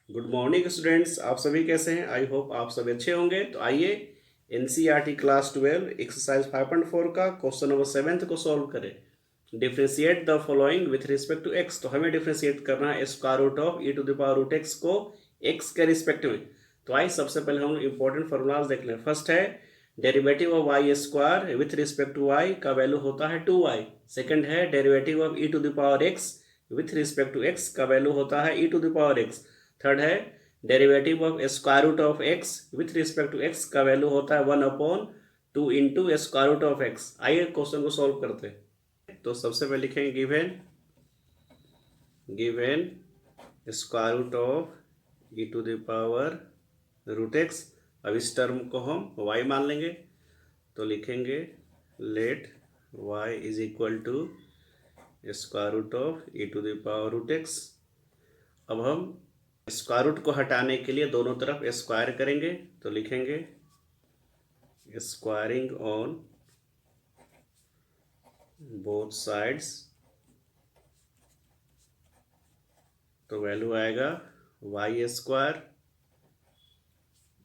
Good morning students, आप सभी कैसे हैं? आई होप आप सभी अच्छे होंगे। तो आइए एनसीईआरटी क्लास 12 एक्सरसाइज 5.4 का क्वेश्चन नंबर 7 को सॉल्व करें। Differentiate the following with respect to x. तो हमें डिफ्रेंशिएट करना है square root of E to the power root x को एक्स के रिस्पेक्ट में। तो आइए सबसे पहले हम इंपॉर्टेंट फॉर्मूलाज देख लें। फर्स्ट है derivative of Y square with respect to Y का वैल्यू होता है 2y। सेकंड है derivative of E to the power x with respect to X का वैल्यू होता है ई to the power X. Third है derivative of square root of X with respect to X का value होता है 1/2 into square root of X. आइए question को solve करते हैं। तो सबसे पहले लिखेंगे given given square root of E to the power root x. अब इस टर्म को हम y मान लेंगे, तो लिखेंगे let y is equal to square root of E to the power root x. अब हम स्क्वायर रूट को हटाने के लिए दोनों तरफ स्क्वायर करेंगे, तो लिखेंगे स्क्वायरिंग ऑन बोथ साइड्स। तो वैल्यू आएगा y square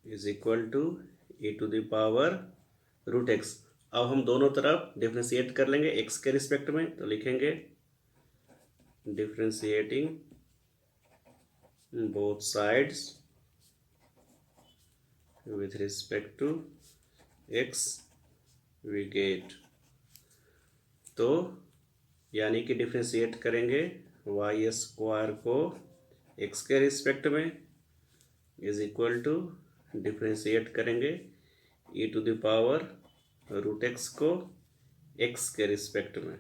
is equal to e to the power root x. अब हम दोनों तरफ डिफ्रेंशिएट कर लेंगे एक्स के रिस्पेक्ट में, तो लिखेंगे differentiating both sides with respect to x we get। तो यानी कि डिफ्रेंशिएट करेंगे वाई स्क्वायर को x के रिस्पेक्ट में इज इक्वल टू डिफ्रेंशिएट करेंगे E to the power root x को x के रिस्पेक्ट में।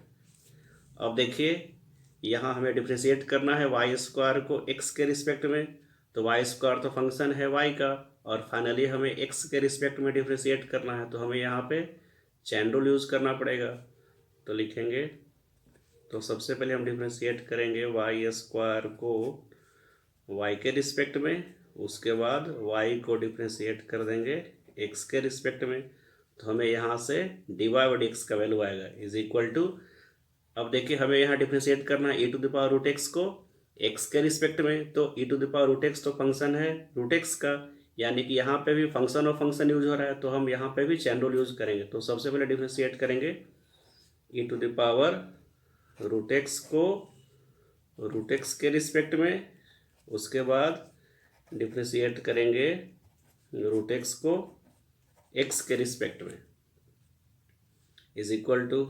अब देखिए यहाँ हमें डिफ्रेंशिएट करना है वाई स्क्वायर को एक्स के रिस्पेक्ट में, तो वाई स्क्वायर तो फंक्शन है वाई का, और फाइनली हमें एक्स के रिस्पेक्ट में डिफ्रेंशिएट करना है, तो हमें यहाँ पे चैन रूल यूज़ करना पड़ेगा। तो लिखेंगे, तो सबसे पहले हम डिफ्रेंशिएट करेंगे वाई स्क्वायर को वाई के रिस्पेक्ट में, उसके बाद वाई को डिफ्रेंशिएट कर देंगे एक्स के रिस्पेक्ट में। तो हमें यहाँ से डी वाई बाई एक्स का वैल्यू आएगा इज इक्वल टू। अब देखिए हमें यहाँ डिफ्रेंशिएट करना है ई to the power root x को एक्स के रिस्पेक्ट में, तो E to the power root x तो फंक्शन है रूट एक्स का, यानी कि यहाँ पे भी फंक्शन और फंक्शन यूज हो रहा है, तो हम यहाँ पे भी चैन रूल यूज करेंगे। तो सबसे पहले डिफ्रेंशिएट करेंगे E to the power root x को रूट एक्स के रिस्पेक्ट में, उसके बाद डिफ्रेंशिएट करेंगे रूट एक्स को एक्स के रिस्पेक्ट में इज इक्वल टू।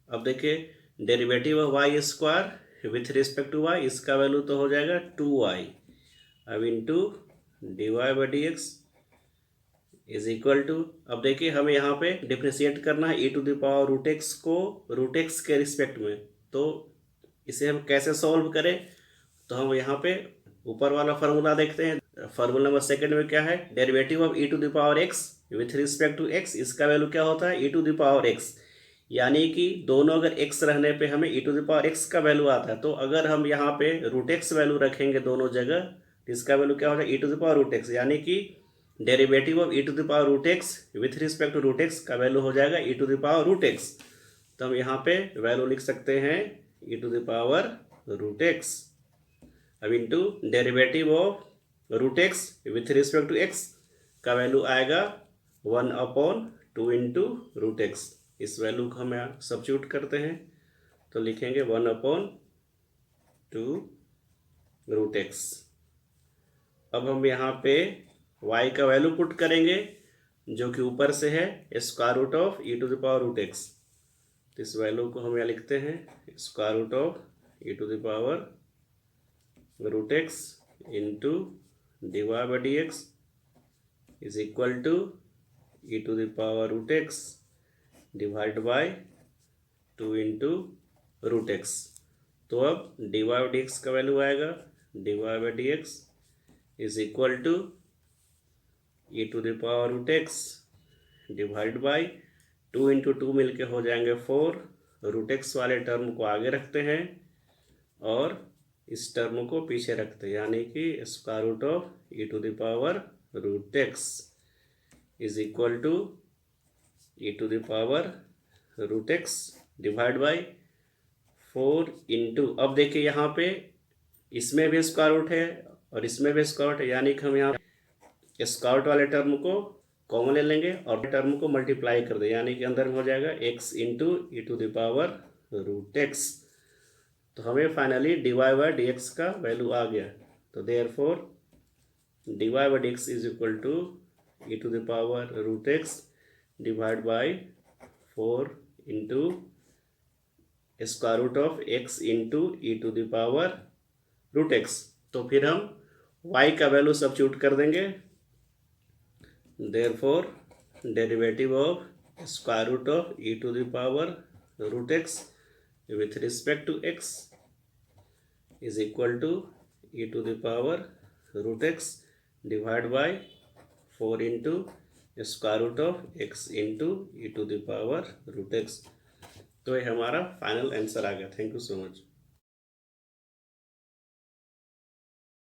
अब देखिए derivative of Y square with respect to Y, इसका वैल्यू तो हो जाएगा 2y। अब into D Y by D x is equal to. अब देखिए हमें यहाँ पे डिफ्रेंशिएट करना है ई to the power root x को रूट एक्स के रिस्पेक्ट में, तो इसे हम कैसे सॉल्व करें? तो हम यहाँ पे ऊपर वाला फार्मूला देखते हैं। फार्मूला नंबर सेकंड में क्या है, derivative of E to the power x with respect to x, इसका वैल्यू क्या होता है ई टू द पावर एक्स, यानी कि दोनों अगर x रहने पे हमें e to the power x का वैल्यू आता है, तो अगर हम यहाँ पे रूट एक्स वैल्यू रखेंगे दोनों जगह, तो इसका वैल्यू क्या होता है ई to the power root X, यानी कि derivative of E to the power root X with respect to root X का वैल्यू हो जाएगा E to the power root x. तो हम यहाँ पे वैल्यू लिख सकते हैं E to the power root x. अब into derivative of root X with respect to X का वैल्यू आएगा 1/2 इंटू रूट एक्स। इस वैल्यू को हम सब्स्टिट्यूट करते हैं, तो लिखेंगे 1/2 रूट एक्स। अब हम यहाँ पे y का वैल्यू पुट करेंगे जो कि ऊपर से है square root of E to the power root x. तो इस वैल्यू को हम यहाँ लिखते हैं square root of E to the power root x into D Y by D x is equal to e to the power root x divide by 2 into root x. तो अब d Y by D x का value आएगा d Y by D x is equal to e to the power root x divide by 2 into 2 मिल हो जाएंगे 4। Root x वाले term को आगे रखते हैं और इस टर्म को पीछे रखते हैं, यानी कि square root of E to the power root x is equal to e to the power root x divide by 4 into. अब देखिए यहाँ पे इसमें भी स्क्वायर रूट है और इसमें भी स्क्वायर रूट, यानी कि हम यहाँ स्क्वायर रूट वाले टर्म को कॉमन ले लेंगे और टर्म को मल्टीप्लाई कर दे, यानी कि अंदर में हो जाएगा x into e to the power root x. तो हमें finally dy by D x का वैल्यू आ गया। तो therefore dy by D x is equal to e to the power root x divide by 4 into square root of x into e to the power root x. तो फिर हम y का value substitute कर देंगे। Therefore, derivative of square root of e to the power root x with respect to x is equal to e to the power root x divided by 4 into square root of x into e to the power root x। तो ये हमारा final answer आ गया। Thank you so much.